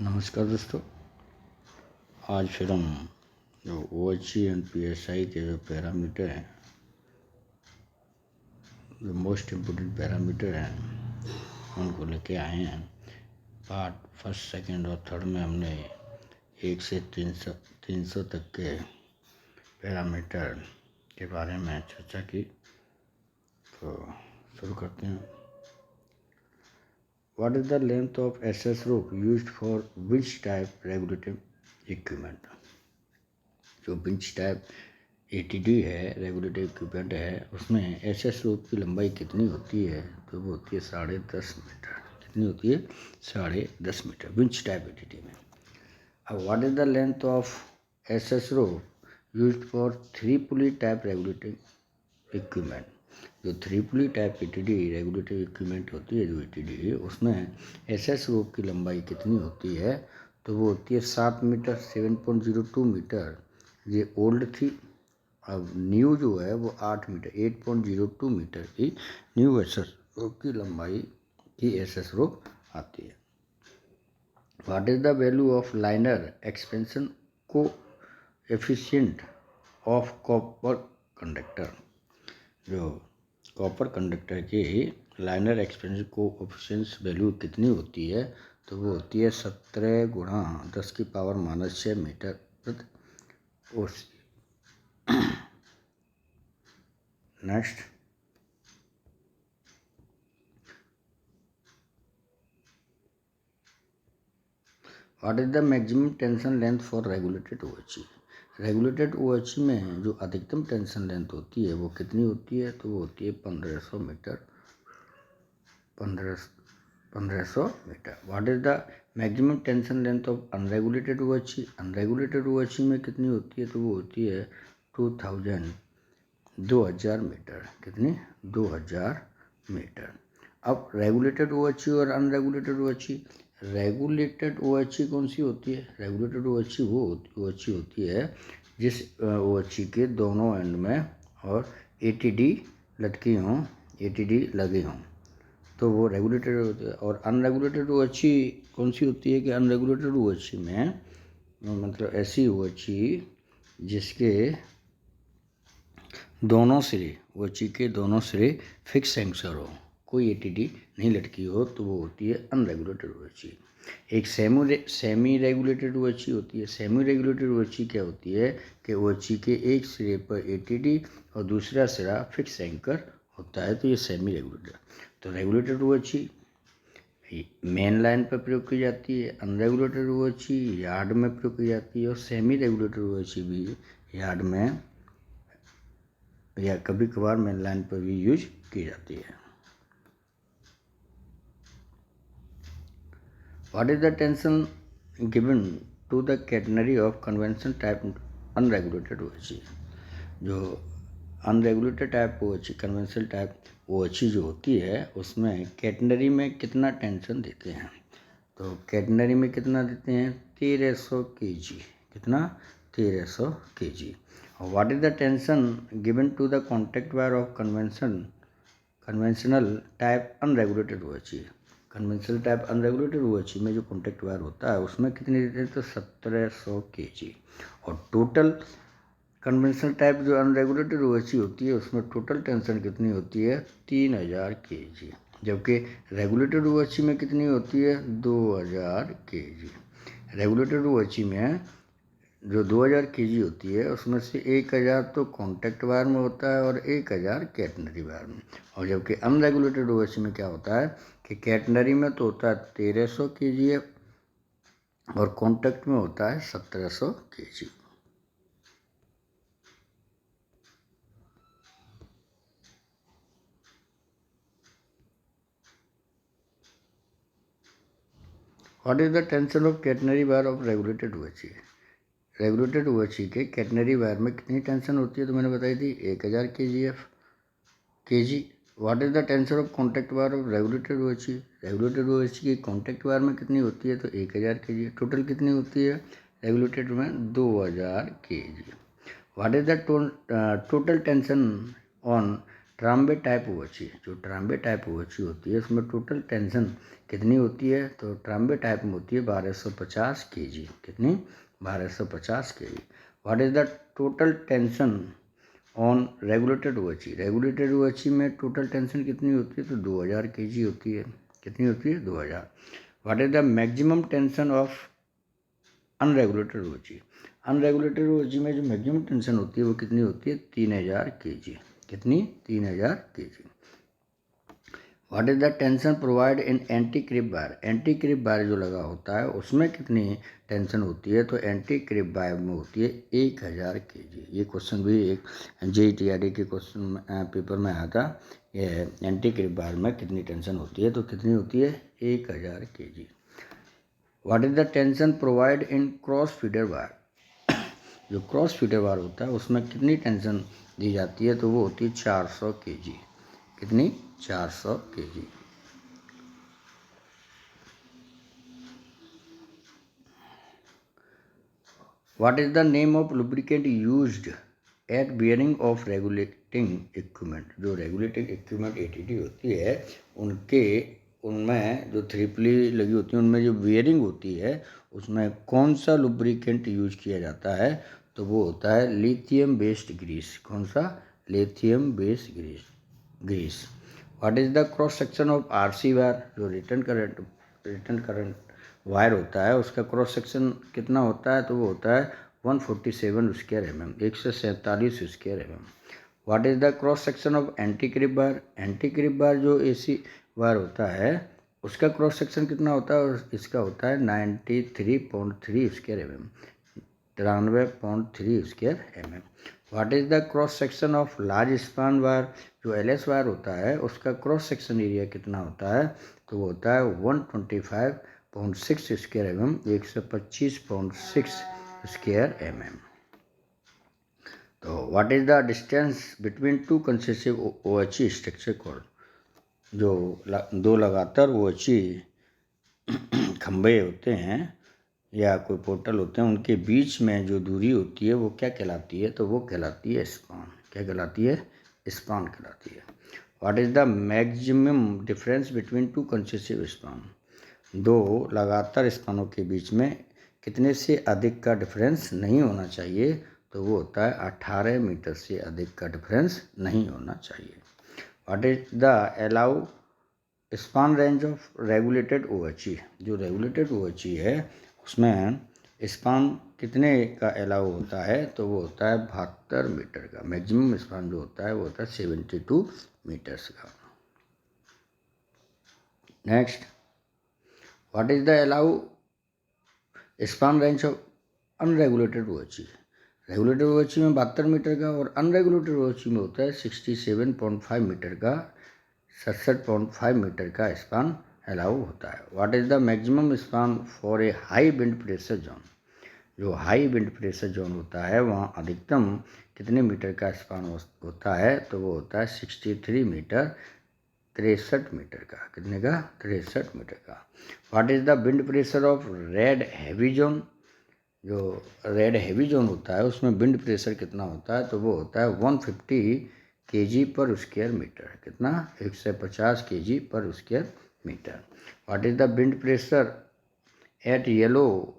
नमस्कार दोस्तों। आज फिर हम जो OHE एंड PSI के जो पैरामीटर हैं, जो मोस्ट इम्पोर्टेंट पैरामीटर हैं, उनको लेके आए हैं। पार्ट फर्स्ट, सेकंड और थर्ड में हमने 1 से 300 तक के पैरामीटर के बारे में चर्चा की। तो शुरू करते हैं। What is the length of SS rope used for winch type regulative equipment? जो विंच टाइप ATD है, रेगुलेटिव इक्विपमेंट है, उसमें SS रोप की लंबाई कितनी होती है? तो वो होती है 10.5 मीटर। कितनी होती है? 10.5 मीटर विंच टाइप ATD में। अब what is the length of SS rope used for 3 pulley type regulative equipment? जो 3 पुली टाइप ATD रेगुलेटिव इक्विपमेंट होती है, जो ATD, उसमें SS रोप की लंबाई कितनी होती है? तो वो होती है 7 मीटर, 7.02 मीटर। ये ओल्ड थी। अब न्यू जो है वो 8 मीटर, 8.02 मीटर की न्यू SS रोप की लंबाई की SS रोप आती है। What is the value of liner expansion coefficient of copper conductor? जो कॉपर कंडक्टर की लाइनर एक्सपेंशन कोएफिशिएंट वैल्यू कितनी होती है? तो वो होती है 17 गुणा 10⁻⁻6 मीटर प्रति OC। Next, what is the maximum tension length for regulated OHE? Regulated OHE में जो अधिकतम टेंशन लेंथ होती है वो कितनी होती है? तो वो होती है 1500 metre. 1500 metre. What is the maximum tension length of unregulated OHE? Unregulated OHE में कितनी होती है? तो वो होती है 2000 मीटर। कितनी? 2000 मीटर। अब रेगुलेटेड OHE और अनरेगुलेटेड OHE, रेगुलेटेड OHE कौन सी होती है? रेगुलेटेड OHE वो OHE होती है जिस OHE के दोनों एंड में और ATD लटकी हों, ATD लगे हों, तो वो रेगुलेटेड होती है। और अनरेगुलेटेड OHE कौन सी होती है? कि अनरेगुलेटेड OHE में मतलब ऐसी OHE जिसके दोनों सिरे, OHE के दोनों सिरे फिक्स एंकर हो, कोई ATD नहीं लटकी हो, तो वो होती है अनरेगुलेटेड OHE। एक सेमी रेगुलेटेड OHE होती है। सेमी रेगुलेटेड OHE क्या होती है? कि OHE के एक सिरे पर ATD और दूसरा सिरा फिक्स एंकर होता है, तो ये सेमी रेगुलेटेड। तो रेगुलेटेड OHE मेन लाइन पर प्रयोग की जाती है, अनरेगुलेटेड OHE यार्ड में प्रयोग की जाती है, और सेमी रेगुलेटेड OHE भी यार्ड में या कभी कभार मेन लाइन पर भी यूज की जाती है। What is the tension given to the catenary of convention type unregulated OHE? जो unregulated type OHE, conventional type OHE जो होती है, उसमें कैटेनरी में कितना टेंशन देते हैं? तो कैटेनरी में कितना देते हैं? 1300 kg। कितना? 1300 kg। और what is the tension given to the contact wire of conventional type unregulated OHE? Conventional type unregulated OHE में जो कॉन्टैक्ट वायर होता है उसमें कितने देते हैं? तो 1700 kg। और टोटल कन्वेंशनल टाइप जो अनरेगुलेटेड OHE होती है उसमें टोटल टेंशन कितनी होती है? 3000 kg। जबकि रेगुलेटेड OHE में कितनी होती है? 2000 kg। रेगुलेटेड OHE में जो 2000 kg होती है उसमें से 1000 तो कॉन्टैक्ट वायर में होता है और 1000 कैटेनरी वायर में। और जबकि अनरेगुलेटेड OHE में क्या होता है कि कैटेनरी में तो होता है 1300 kg और कॉन्टैक्ट में होता है 1700 kg। What is the tension of catenary wire of regulated OHE? Regulated OHE के कैटेनरी वायर में कितनी टेंशन होती है? तो मैंने बताई थी 1000 kg। What is the tension of contact wire of regulated OHE? Regulated OHE की कॉन्टैक्ट वायर में कितनी होती है? तो 1000 kg। टोटल कितनी होती है रेगुलेटेड में? 2000 kg। What is the total tension on tramway type OHE, जो ट्राम्बे टाइप वॉची होती है उसमें टोटल टेंशन कितनी होती है, तो ट्राम्बे टाइप में होती है 1250 kg। कितनी? 1250 kg। What is the total tension on regulated OHE? Regulated OHE में टोटल टेंशन कितनी होती है, तो 2000 kg होती है। कितनी होती है? 2000। What is the maximum tension of unregulated OHE? Unregulated OHE में जो मैक्सिमम टेंशन होती है वो कितनी होती है? 3000 kg। कितनी? 3000 kg। What is the tension provide in anti creep wire? Anti creep wire जो लगा होता है उसमें कितनी टेंशन होती है, तो एंटी क्रिप वायर में होती है 1000 kg। ये क्वेश्चन भी एक JEE के क्वेश्चन पेपर में आया था। ये एंटी क्रिप वायर में कितनी टेंशन होती है, तो कितनी होती है? 1000 kg। What is the tension provide in cross feeder wire? जो क्रॉस फीडर वायर होता है उसमें कितनी टेंशन दी जाती है, तो वो होती है 400 kg। कितनी? 400 kg। What is the name of lubricant used eight bearing of regulating equipment? जो रेगुलेटिंग इक्विपमेंट ATD होती है उनमें जो थ्रिपली लगी होती है उनमें जो बियरिंग होती है उसमें कौन सा लुब्रिकेंट यूज किया जाता है, तो वो होता है लिथियम बेस्ड ग्रीस। कौन सा? Lithium based grease. What is the cross section of RC wire? जो रिटर्न करंट वायर होता है उसका क्रॉस सेक्शन कितना होता है, तो वो होता है 147 square mm, 147 square mm। What is the cross section of anti creep wire? Anti creep wire जो AC वायर होता है उसका क्रॉस सेक्शन कितना होता है, इसका होता है 93.3 square mm, 93.3 square mm। What is the cross section of large span wire? जो LS वायर होता है उसका क्रॉस सेक्शन एरिया कितना होता है, तो वो होता है 125.6 स्क्वायर mm, 125.6 स्क्वायर mm। तो what is the distance between two consecutive OHE structure called? जो दो लगातार OHE खंभे होते हैं या कोई पोर्टल होते हैं उनके बीच में जो दूरी होती है वो क्या कहलाती है, तो वो कहलाती है स्पान। क्या कहलाती है? स्पान कहलाती है। What is the maximum difference between two consecutive span? दो लगातार स्पानों के बीच में कितने से अधिक का डिफरेंस नहीं होना चाहिए, तो वो होता है 18 मीटर से अधिक का डिफरेंस नहीं होना चाहिए। What is the allow span range of regulated OHE? जो रेगुलेटेड OHE है उसमें स्पान कितने का अलाउ होता है, तो वो होता है 72 मीटर का। मैक्सिमम स्पान जो होता है वो होता है 72 मीटर्स का। Next, what is the allow span range of unregulated OHE? Regulated OHE में 72 मीटर का और अनरेगुलेटेड OHE में होता है 67.5 मीटर का, 67.5 मीटर का स्पान अलाउ होता है। What is the maximum span for a high wind pressure zone? जो हाई विंड प्रेशर जोन होता है वहाँ अधिकतम कितने मीटर का स्पान होता है, तो वो होता है 63 मीटर, 63 मीटर का। कितने का? 63 मीटर का। What is the wind pressure of red heavy zone? जो रेड हैवी जोन होता है उसमें विंड प्रेशर कितना होता है, तो वो होता है 150 kg पर स्क्वायर मीटर। कितना? 150 kg पर square metre. What is the wind pressure at yellow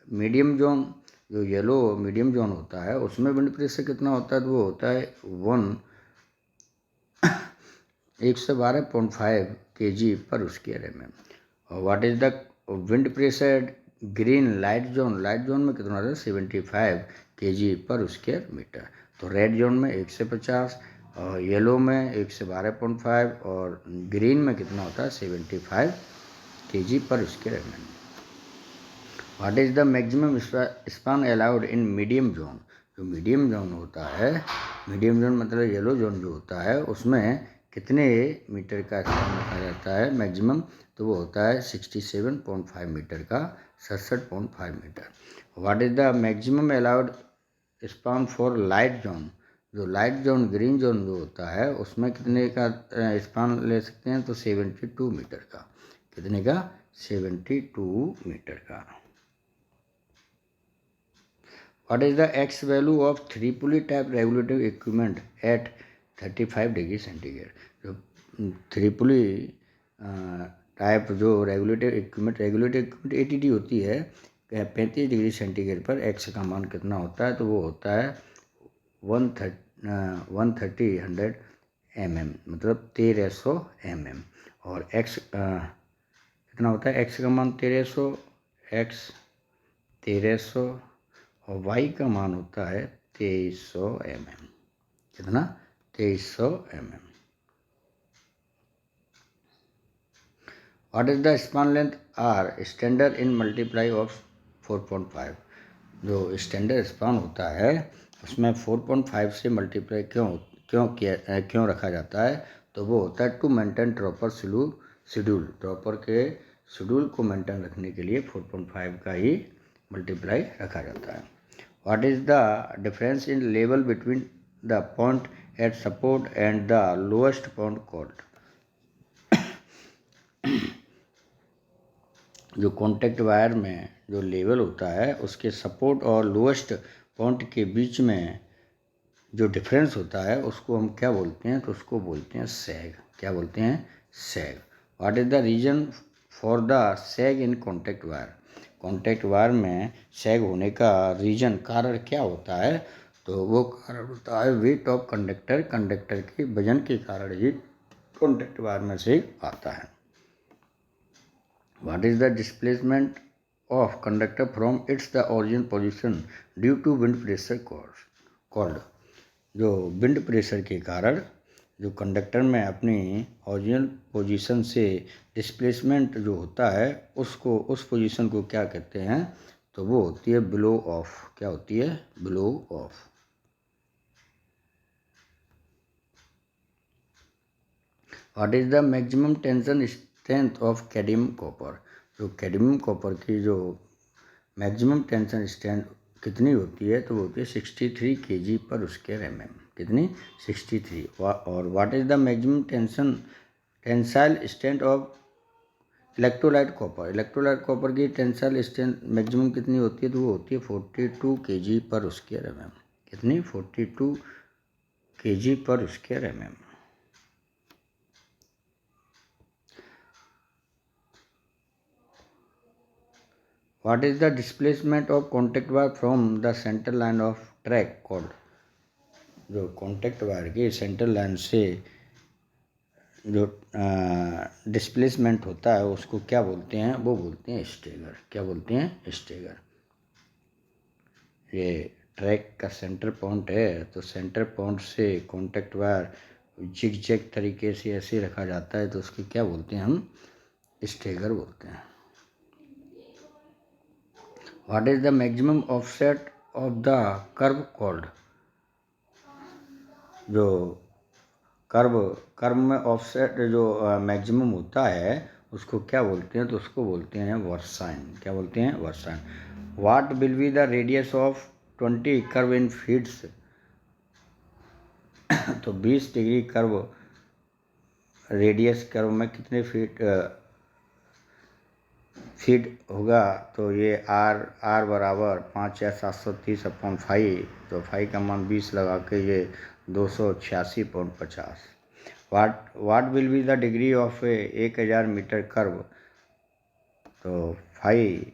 medium zone? जो येलो मीडियम जोन होता है उसमें विंड प्रेशर कितना होता है, तो वो होता है 112.5 kg पर स्क्वायर mm। और what is the wind pressure green light zone? Light zone में कितना होता है 75 kg पर स्क्वायर मीटर। तो रेड जोन में 150, और येलो में 112.5 और ग्रीन में कितना होता है 75 kg पर square mm। What is the maximum span allowed in medium zone? जो मीडियम जोन होता है, मीडियम जोन मतलब येलो जोन जो होता है उसमें कितने मीटर का स्पान रखा जाता है मैक्सिमम, तो वो होता है 67.5 मीटर का, 67.5 metre. What is the maximum allowed span for light zone? जो लाइट जोन ग्रीन जोन जो होता है उसमें कितने का स्पान ले सकते हैं, तो 72 मीटर का। कितने का? 72 मीटर का। What is the X value of 3 pulley type regulative equipment at 35 degree centigrade. जो त्रिपुली टाइप जो रेगुलेटर इक्विपमेंट ATD होती है 35 डिग्री सेंटीग्रेड पर एक्स का मान कितना होता है, तो वो होता है 130 mm, मतलब 1300 mm। और एक्स कितना होता है, एक्स का मान 1300 और वाई का मान होता है 2300 mm। कितना, 2300 mm। What is the span length are standard in multiply of 4.5। जो स्टैंडर्ड स्पान होता है उसमें 4.5 से मल्टीप्लाई क्यों रखा जाता है, तो वो होता है to maintain proper schedule. Proper के शेड्यूल को मेंटेन रखने के लिए 4.5 का ही मल्टीप्लाई रखा जाता है। What is the difference in level between the point eight support and the lowest point called. जो कॉन्टैक्ट वायर में जो लेवल होता है उसके सपोर्ट और लोएस्ट पॉइंट के बीच में जो डिफरेंस होता है उसको हम क्या बोलते हैं, तो उसको बोलते हैं सैग। क्या बोलते हैं, sag. What is the reason for the sag in contact wire. Contact wire में सैग होने का रीजन, कारण क्या होता है, तो वो कारण होता है वेट ऑफ कंडक्टर। कंडक्टर के वजन के कारण ही कॉन्टैक्ट वायर में सैग आता है। What is the displacement of conductor from its the origin position due to wind pressure called। जो विंड प्रेशर के कारण जो कंडक्टर में अपनी ओरिजिनल पोजीशन से डिस्प्लेसमेंट जो होता है उसको, उस पोजीशन को क्या कहते हैं, तो वो होती है ब्लो ऑफ। क्या होती है, blow of. What is the maximum tension strength of cadmium copper. जो कैडमियम कॉपर की जो मैक्सिमम टेंशन स्ट्रेंथ कितनी होती है, तो वो होती है 63 kg पर स्क्वायर mm। कितनी, 63। और what is the maximum tensile strength of electrolyte copper. Electrolyte copper की टेंसाइल स्ट्रेंथ मैक्सिमम कितनी होती है, तो वो होती है 42 kg पर स्क्वायर mm। कितनी, 42 kg पर square mm। What is the displacement of contact wire from the center line of track called। जो कॉन्टैक्ट वायर के सेंटर लाइन से जो डिस्प्लेसमेंट होता है उसको क्या बोलते हैं, वो बोलते हैं स्टेगर। क्या बोलते हैं, स्टेगर। ये ट्रैक का सेंटर पॉइंट है, तो सेंटर पॉइंट से कॉन्टैक्ट वायर जिग जैग तरीके से ऐसे रखा जाता है, तो उसको क्या बोलते हैं, हम स्टेगर बोलते हैं। What is the maximum offset of the curve called। जो कर्व में ऑफसेट जो मैक्सिमम होता है उसको क्या बोलते हैं, तो उसको बोलते हैं वर्साइन। क्या बोलते हैं, versine. What will be the radius of 20 curve in feets. तो 20 डिग्री कर्व रेडियस कर्व में कितने फीट होगा, तो ये आर बराबर 5 या 730/5। तो 5 का मान 20 लगा के ये 286.50। What will be the degree of 1000 metre curve. तो 5,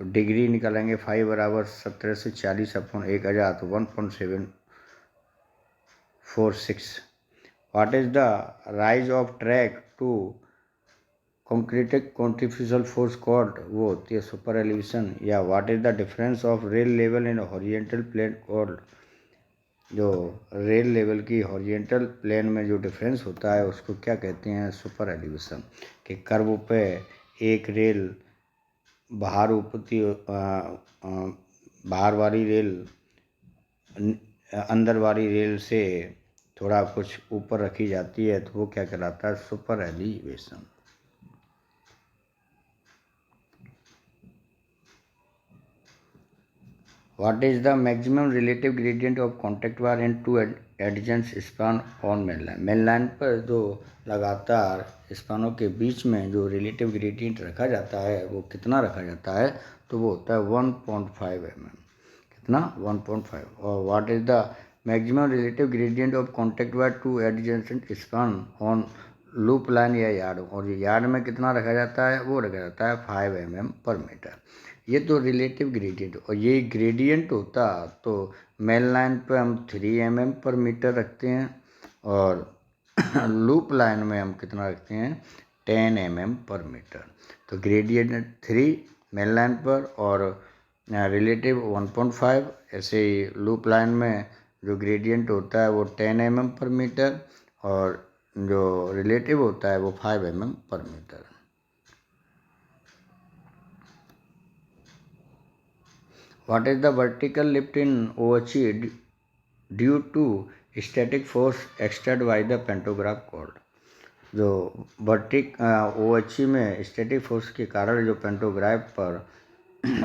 तो डिग्री निकालेंगे, 5 बराबर 1740/1000, तो 1.746। What is the rise of track to centrifugal force called. वो होती है सुपर एलिवेशन। या what is the difference of rail level in horizontal plane called. जो रेल लेवल की हॉरिजेंटल प्लेन में जो डिफरेंस होता है उसको क्या कहते हैं, सुपर एलिवेशन। कि कर्व पे एक रेल बाहर ऊपरती बाहर वाली रेल अंदर वाली रेल से थोड़ा कुछ ऊपर रखी जाती है, तो वो क्या कहलाता है, super elevation. What is the maximum relative gradient of contact wire in two adjacent span on mainline। mainline पर जो लगातार स्पानों के बीच में जो रिलेटिव ग्रेडियंट रखा जाता है वो कितना रखा जाता है, तो वो होता है 1.5 mm। कितना, 1.5। और what is the maximum relative gradient of contact wire two adjacent span on loop line या यार्ड, और ये यार्ड में कितना रखा जाता है, वो रखा जाता है 5 mm पर मीटर। ये तो रिलेटिव ग्रेडियंट, और ये ग्रेडियंट होता तो मेन लाइन पे हम 3 mm पर मीटर रखते हैं, और लूप लाइन में हम कितना रखते हैं 10 mm पर मीटर। तो ग्रेडियंट 3 मेन लाइन पर और रिलेटिव 1.5। ऐसे ही लूप लाइन में जो ग्रेडियंट होता है वो 10 mm पर मीटर, और जो रिलेटिव होता है वो 5 mm पर metre. What is the vertical lift in OHE due to static force exerted by the pantograph cord? जो OHE में स्टैटिक फोर्स के कारण जो पेंटोग्राफ पर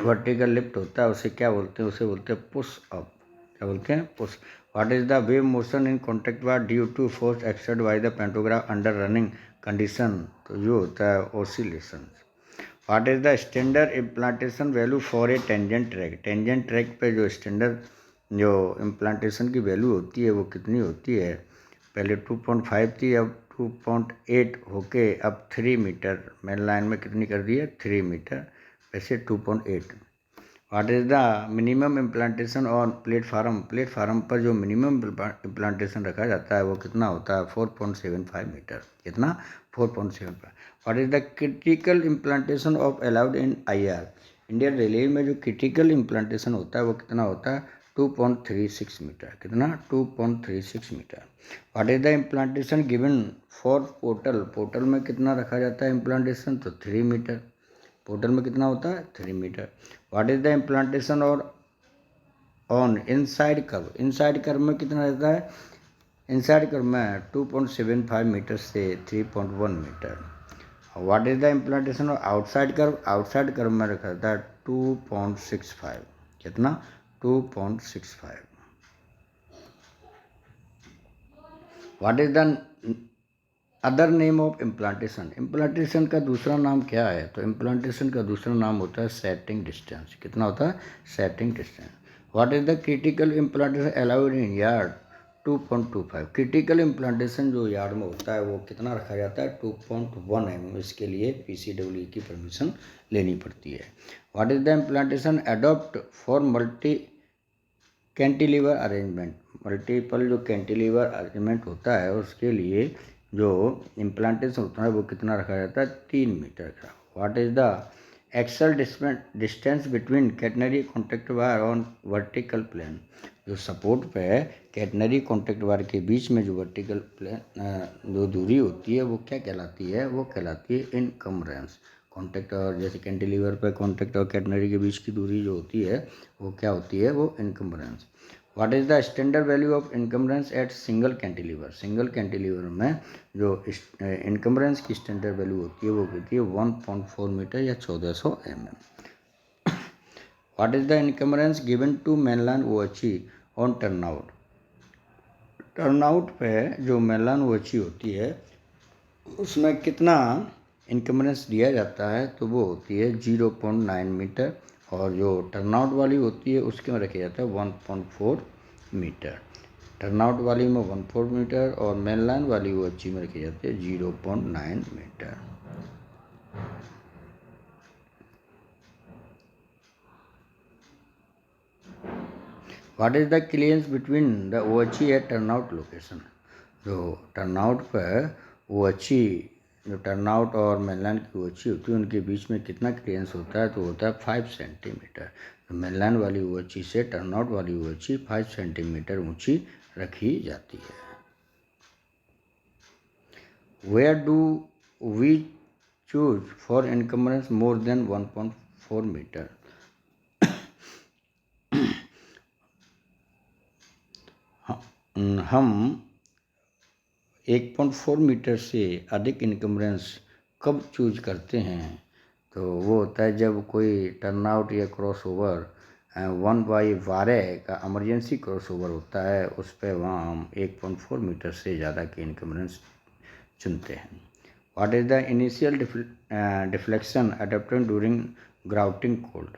वर्टिकल लिफ्ट होता है उसे क्या बोलते हैं, उसे बोलते हैं पुश अप। क्या बोलते हैं, push. What is the wave motion in contact wire due to force exerted by the pantograph under running condition, तो जो होता है oscillation. What is the standard implantation value for a tangent track, tangent track पे जो standard जो implantation की value होती है वो कितनी होती है, पहले 2.5 थी, अब 2.8 होके अब 3 मीटर, मेन लाइन में कितनी कर दी है 3 मीटर, वैसे 2.8। What is the minimum implantation on platform, platform पर जो मिनिमम इम्प्लांटेशन रखा जाता है वो कितना होता है 4.75 मीटर, कितना 4.75। What is the critical implantation of allowed in IR, Indian railway में जो क्रिटिकल इम्प्लांटेशन होता है वो कितना होता है 2.36 मीटर, कितना 2.36 metre. What is the implantation given for portal, portal में कितना रखा जाता है इम्प्लांटेशन, तो 3 मीटर, पोर्टल में कितना होता है 3 metre. What is the implantation और on inside curve, inside curve में कितना रहता है, इनसाइड कर्व में 2.75 मीटर से 3.1 metre. What is the implantation और आउटसाइड कर्व, आउटसाइड कर्व में रखा जाता है 2.65, कितना 2.65। What is the other name of implantation, implantation का दूसरा नाम क्या है, तो इम्प्लांटेशन का दूसरा नाम होता है सेटिंग डिस्टेंस, कितना होता है setting distance. What is the critical implantation allowed in yard 2.25, critical implantation जो यार्ड में होता है वो कितना रखा जाता है 2.1 mm, इसके लिए PCWE की परमिशन लेनी पड़ती है। What is the implantation adopt for multi cantilever arrangement, multiple जो कैंटिलीवर अरेंजमेंट होता है उसके लिए जो इम्प्लांटेशन होता है वो कितना रखा जाता है 3 मीटर का। What is the axle distance between catenary contact wire on vertical plane, जो सपोर्ट पे है कैटनरी कॉन्टैक्ट वायर के बीच में जो वर्टिकल प्लेन जो दूरी होती है वो क्या कहलाती है, वो कहलाती है इनकम्बरेंस। कॉन्टैक्ट और जैसे कैंटिलीवर पे कॉन्टैक्ट और कैटनरी के बीच की दूरी जो होती है वो क्या होती है, वो encumbrance. What is the standard value of encumbrance at single cantilever, single cantilever में जो इनकम्बरेंस की स्टैंडर्ड वैल्यू होती है वो होती है 1.4 मीटर या 1400 mm। What is the encumbrance given to mainline OHE on turnout, turnout पे जो मेनलाइन OHE होती है उसमें कितना इनकम्बरेंस दिया जाता है, तो वो होती है 0.9 मीटर, और जो टर्नआउट वाली होती है उसके में रखा जाता है 1.4 मीटर। टर्नआउट वाली में 1.4 मीटर और मेन लाइन वाली वो अच्छी में रखी जाती है 0.9 metre. What is the clearance between the OHE at turnout location, जो टर्नआउट पर OHE जो टर्नआउट और मेनलाइन की OHE होती है उनके बीच में कितना क्लियरेंस होता है, तो होता है 5 सेंटीमीटर। तो मेनलाइन वाली OHE से टर्नआउट वाली OHE 5 सेंटीमीटर ऊंची रखी जाती है। Where do we choose for encumbrance more than 1.4 metre, हम 1.4 मीटर से अधिक इनकम्बरेंस कब चूज करते हैं, तो वो होता है जब कोई टर्नआउट या क्रॉस ओवर 1/12 का इमरजेंसी क्रॉस ओवर होता है, उस पर वहाँ हम 1.4 मीटर से ज़्यादा की इनकम्बरेंस चुनते हैं। What is the initial deflection adopted during grouting cold,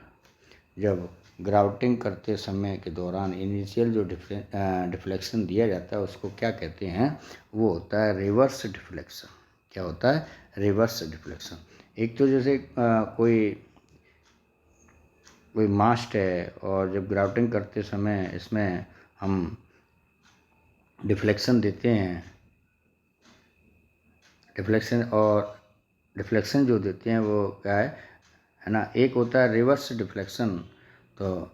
जब ग्राउटिंग करते समय के दौरान इनिशियल जो डिफ्लेक्शन दिया जाता है उसको क्या कहते हैं, वो होता है रिवर्स डिफ्लेक्शन। क्या होता है, रिवर्स डिफ्लेक्शन। एक तो जैसे कोई मास्ट है और जब ग्राउटिंग करते समय इसमें हम डिफ्लेक्शन देते हैं, डिफ्लेक्शन जो देते हैं वो क्या है ना, एक होता है रिवर्स डिफ्लेक्शन। तो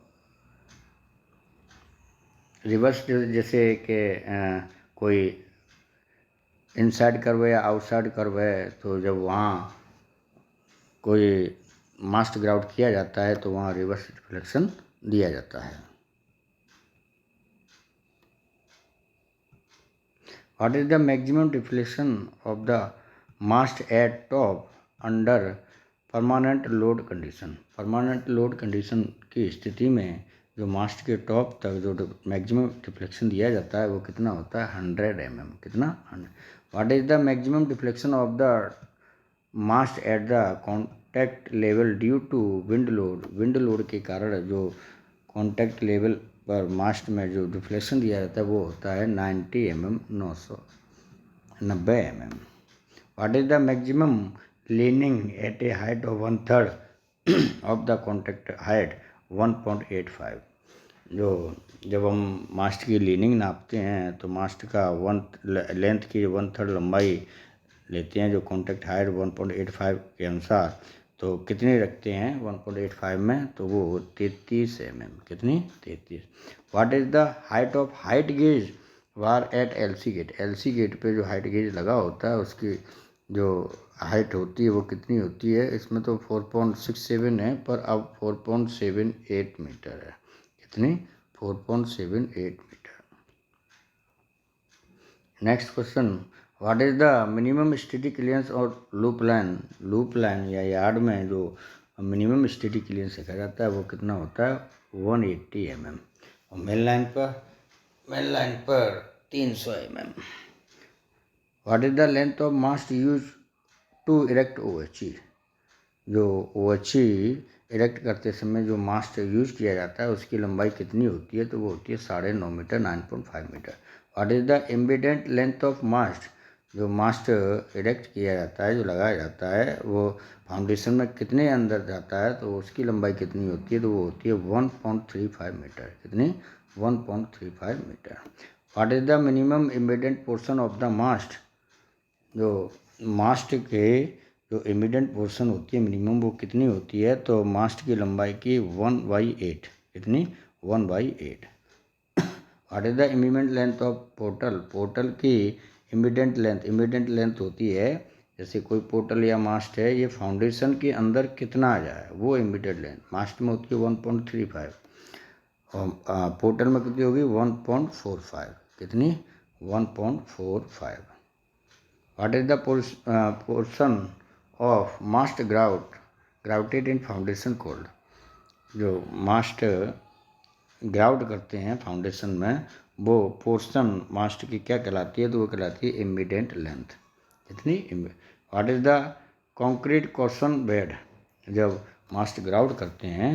रिवर्स जैसे कि कोई इनसाइड कर्व है या आउटसाइड कर्व है, तो जब वहाँ कोई मास्ट ग्राउट किया जाता है तो वहाँ रिवर्स डिफ्लेक्शन दिया जाता है। What is the maximum deflection of the mast at top under permanent load condition? Permanent load condition की स्थिति में जो मास्ट के टॉप तक जो मैक्सिमम डिफ्लेक्शन दिया जाता है वो कितना होता है, 100 mm। कितना, 100। What is the maximum deflection of the mast at the contact level due to wind load? Wind load के कारण जो कॉन्टैक्ट लेवल पर मास्ट में जो डिफ्लेक्शन दिया जाता है वो होता है 90 mm, 990 mm। What is the maximum leaning at a height of 1/3 of the contact height 1.85? जो जब हम मास्ट की लीनिंग नापते हैं तो मास्ट का लेंथ की 1/3 लंबाई लेते हैं जो कॉन्टैक्ट हाइट 1.85 के अनुसार, तो कितनी रखते हैं 1.85 में, तो वो 33 mm। कितनी, 33। What is the height of height gauge bar at LC gate? LC gate पे जो हाइट गेज लगा होता है उसकी जो हाइट होती है वो कितनी होती है? इसमें तो 4.67 है, पर अब 4.78 मीटर है। कितनी, 4.78 metre. Next question, what is the minimum static clearance और लूप लाइन? लूप लाइन या यार्ड में जो मिनिमम स्टैटिक क्लियरेंस देखा जाता है वो कितना होता है, 180 mm। और मेन लाइन पर 300 mm। What is the length of mast use to erect OHE? जो OHE इरेक्ट करते समय जो मास्ट यूज किया जाता है उसकी लंबाई कितनी होती है, तो वो होती है 9.5 metre, 9.5 metre. What is the embedded length of mast? जो मास्ट इरेक्ट किया जाता है, जो लगाया जाता है, वो फाउंडेशन में कितने अंदर जाता है, तो उसकी लंबाई कितनी होती है, तो वो होती है 1.35 मीटर। कितनी, 1.35 metre. What is the minimum embedded portion of the mast? जो मास्ट के जो एम्बेडेड पोर्शन होती है मिनिमम वो कितनी होती है, तो मास्ट की लंबाई की 1/8। कितनी, 1/8। What is the immediate length of portal? Portal की इमीडिएट लेंथ होती है, जैसे कोई पोर्टल या मास्ट है, ये फाउंडेशन के अंदर कितना आ जाए वो इमीडिएट लेंथ। मास्ट में होती है 1.35 और पोर्टल में कितनी होगी, 1.45। कितनी, 1.45। What is the portion of mast grouted in foundation called? जो मास्ट ग्राउट करते हैं फाउंडेशन में वो पोर्शन मास्ट की क्या कहलाती है, तो वो कहलाती है इमीडिएट लेंथ। कितनी, what is the concrete question bed? जब मास्ट ग्राउट करते हैं,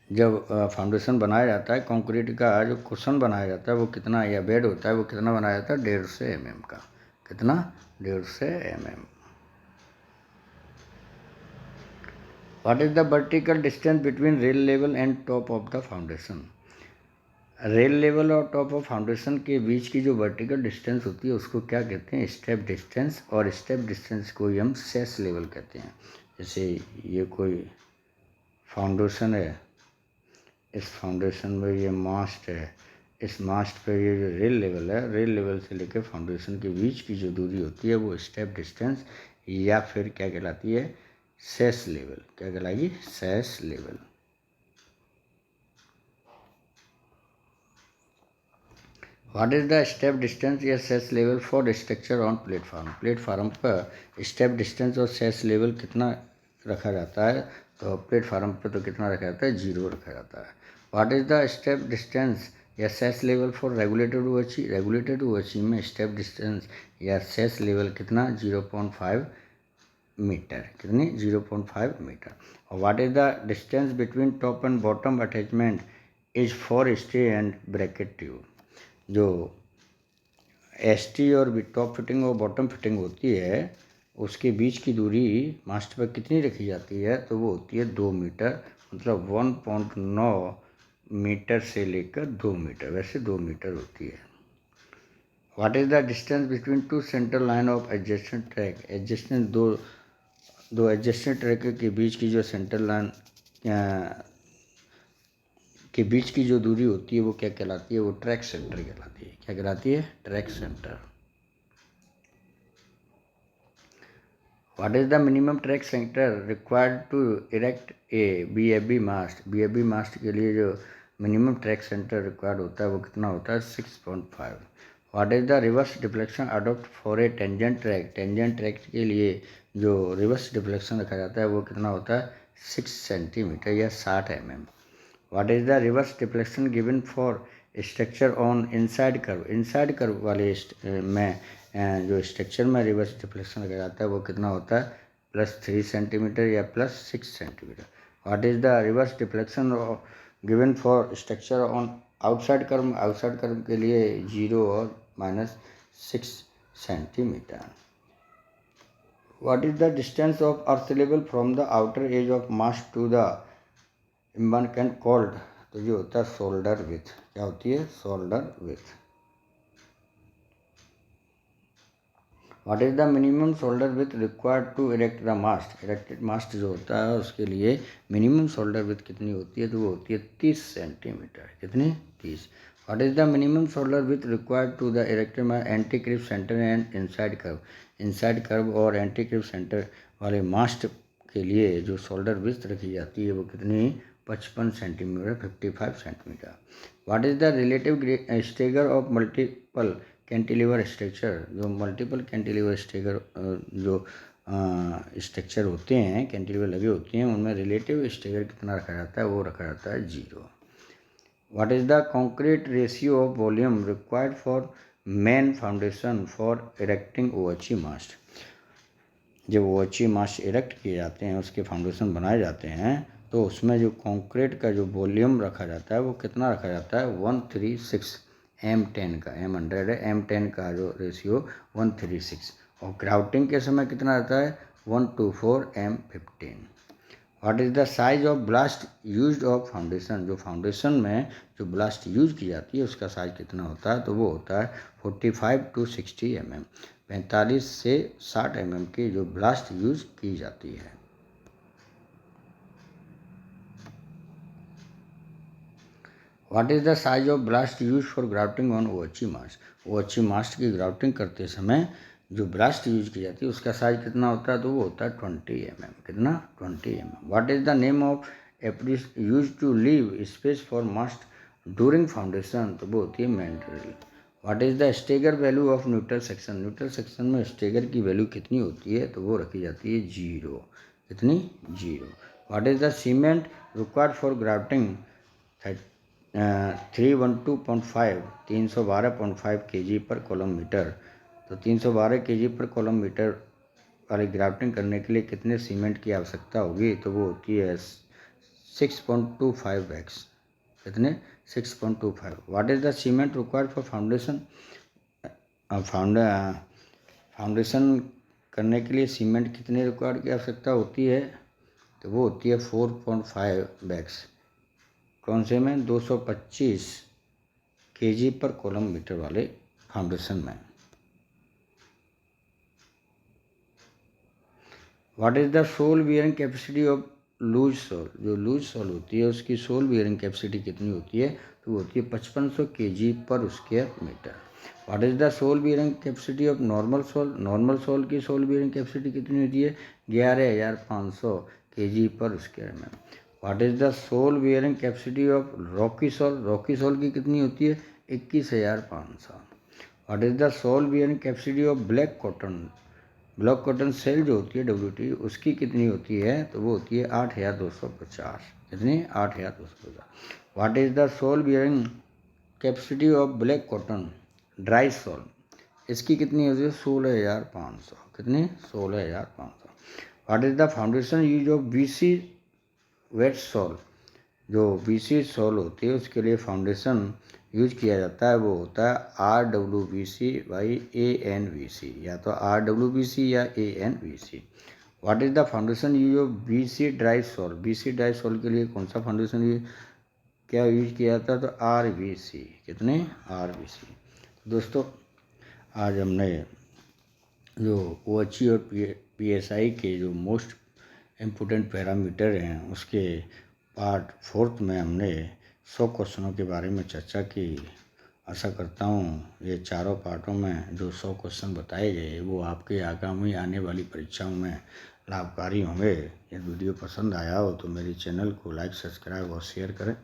जब फाउंडेशन बनाया जाता है, कंक्रीट का जो क्वेश्चन बनाया जाता है वो कितना, या बेड होता है वो कितना बनाया जाता है, 150 mm का। कितना, 150 mm। What is the vertical distance between rail level and top of the foundation? Rail level और टॉप ऑफ फाउंडेशन के बीच की जो वर्टिकल डिस्टेंस होती है उसको क्या कहते हैं, स्टेप डिस्टेंस। और स्टेप डिस्टेंस को ही हम सेस लेवल कहते हैं। जैसे ये कोई फाउंडेशन है, इस फाउंडेशन में ये मास्ट है, इस मास्ट पे ये जो रेल लेवल है, रेल लेवल से लेकर फाउंडेशन के बीच की जो दूरी होती है वो स्टेप डिस्टेंस या फिर क्या कहलाती है, सेस लेवल। क्या कहलाएगी, cess level. What is the step distance या cess level for structure on platform? Platform पर स्टेप डिस्टेंस और सेस लेवल कितना रखा जाता है, तो प्लेटफार्म पर तो कितना रखा जाता है, 0 रखा जाता है। What is the step distance या cess level for regulated OHE? Regulated OHE में स्टेप डिस्टेंस या सेस लेवल कितना, 0.5 मीटर, कितनी 0.5 मीटर। और what is the distance between top and bottom attachment is for stay and bracket tube. जो ST और top fitting और bottom fitting होती है उसके बीच की दूरी मास्ट पर कितनी रखी जाती है, तो वो होती है 2 मीटर, मतलब 1.9 मीटर से लेकर 2 मीटर, वैसे 2 मीटर होती है। What is the distance between to centre line of adjacent track. Adjacent दो एडजेसेंट ट्रैक के बीच की जो सेंटर लाइन के बीच की जो दूरी होती है वो क्या कहलाती है, वो ट्रैक सेंटर कहलाती है। क्या कहलाती है, track centre. What is the minimum track centre required to erect a BFB mast. BFB mast के लिए जो मिनिमम ट्रैक सेंटर रिक्वायर्ड होता है वो कितना होता है, 6.5। What is the reverse deflection adopt for a tangent track. Tangent track के लिए जो रिवर्स डिफ्लेक्शन रखा जाता है वो कितना होता है, 6 सेंटीमीटर या 60 mm। What is the reverse deflection given for structure on inside curve. Inside curve वाले में जो स्ट्रक्चर में रिवर्स डिफ्लेक्शन रखा जाता है वो कितना होता है, +3 सेंटीमीटर या +6 centimetre. What is the reverse deflection given for structure on outside curve. Outside curve के लिए 0 और -6 centimetre. What is the distance of earth level from the outer edge of mast to the embankment called. तो ये होता है shoulder width. क्या होती है, shoulder width. What is the minimum shoulder width required to erect the mast. Erected mast जो होता है उसके लिए मिनिमम शोल्डर विथ कितनी होती है, तो वो होती है 30 सेंटीमीटर। कितनी, 30। What is the minimum shoulder width required to the erected mast anti creep centre and inside curve. Inside curve और एंटी क्रिप सेंटर वाले मास्ट के लिए जो शोल्डर विथ रखी जाती है वो कितनी, 55 centimetre, 55 centimetre. What is the relative stagger of multiple cantilever structure. जो मल्टीपल कैंटिलीवर स्ट्रक्चर जो स्ट्रक्चर होते हैं, कैंटिलीवर लगे होते हैं, उनमें रिलेटिव स्टेगर कितना रखा जाता है, वो रखा जाता है 0। What is the concrete ratio of volume required for main foundation for erecting OHE mast. जब ओएचई मास्ट इरेक्ट किए जाते हैं, उसके फाउंडेशन बनाए जाते हैं, तो उसमें जो कंक्रीट का जो वॉल्यूम रखा जाता है वो कितना रखा जाता है, 136 M10 का, M100 है, M10 का जो रेशियो 136। और ग्राउटिंग के समय कितना आता है, 124 M15। What is the size of blast used of foundation. जो फाउंडेशन में जो ब्लास्ट यूज की जाती है उसका साइज कितना होता है, तो वो होता है 45 to 60 mm। 45 से 60 mm की जो ब्लास्ट यूज की जाती है। What is the size of blast use for grafting on OHE mast. OHE mast की ग्राफ्टिंग करते समय जो ब्लास्ट यूज की जाती है उसका साइज कितना होता है, तो वो होता है 20 mm। कितना, 20 mm। What is the name of apparatus use to leave space for mast during foundation, तो वो होती है mandrel. What is the stagger value of neutral section. Neutral section में स्टेगर की वैल्यू कितनी होती है, तो वो रखी जाती है 0। कितनी, 0। What is the cement required for grafting 312.5 312.5 kg पर कॉलम मीटर। तो 312 kg पर कॉलम मीटर वाली ग्राफ्टिंग करने के लिए कितने सीमेंट की आवश्यकता होगी, तो वो होती है 6.25 बैग्स। कितने, 6.25। What is the cement required for foundation. Foundation करने के लिए सीमेंट कितने रिक्वायर्ड की आवश्यकता होती है, तो वो होती है 4.5 बैग्स। कौन से में, 225 kg पर कॉलम मीटर वाले फाउंडेशन में। What is the soil bearing capacity of loose soil. जो लूज सोल होती है उसकी सोल बियरिंग कैपेसिटी कितनी होती है, तो वो होती है 5500 kg पर square metre. What is the soil bearing capacity of normal soil. Normal soil की सोल बियरिंग कैपेसिटी कितनी होती है, 11500 kg पर square metre. What is the soil bearing capacity of rocky soil. Rocky soil की कितनी होती है, 21500। What is the soil bearing capacity of black cotton. Black cotton soil जो होती है WT, उसकी कितनी होती है, तो वो होती है 8250। कितनी, 8250। What is the soil bearing capacity of black cotton dry soil. इसकी कितनी होती है, 16500। कितनी, 16500। What is the foundation use of BC wet soil. जो BC सॉल होती है उसके लिए फाउंडेशन यूज किया जाता है वो होता है RWBC बाई ANBC, या तो RWBC या ANBC। What is the foundation use of BC dry soil. BC dry soil के लिए कौन सा फाउंडेशन क्या यूज किया जाता है, तो RBC। कितने, RBC। दोस्तों आज हमने जो OHE और PSI के जो मोस्ट इम्पोर्टेंट पैरामीटर हैं उसके पार्ट 4 में हमने 100 क्वेश्चनों के बारे में चर्चा की। आशा करता हूँ ये चारों पार्टों में जो 100 क्वेश्चन बताए गए वो आपके आगामी आने वाली परीक्षाओं में लाभकारी होंगे। यदि वीडियो पसंद आया हो तो मेरे चैनल को लाइक, सब्सक्राइब और शेयर करें।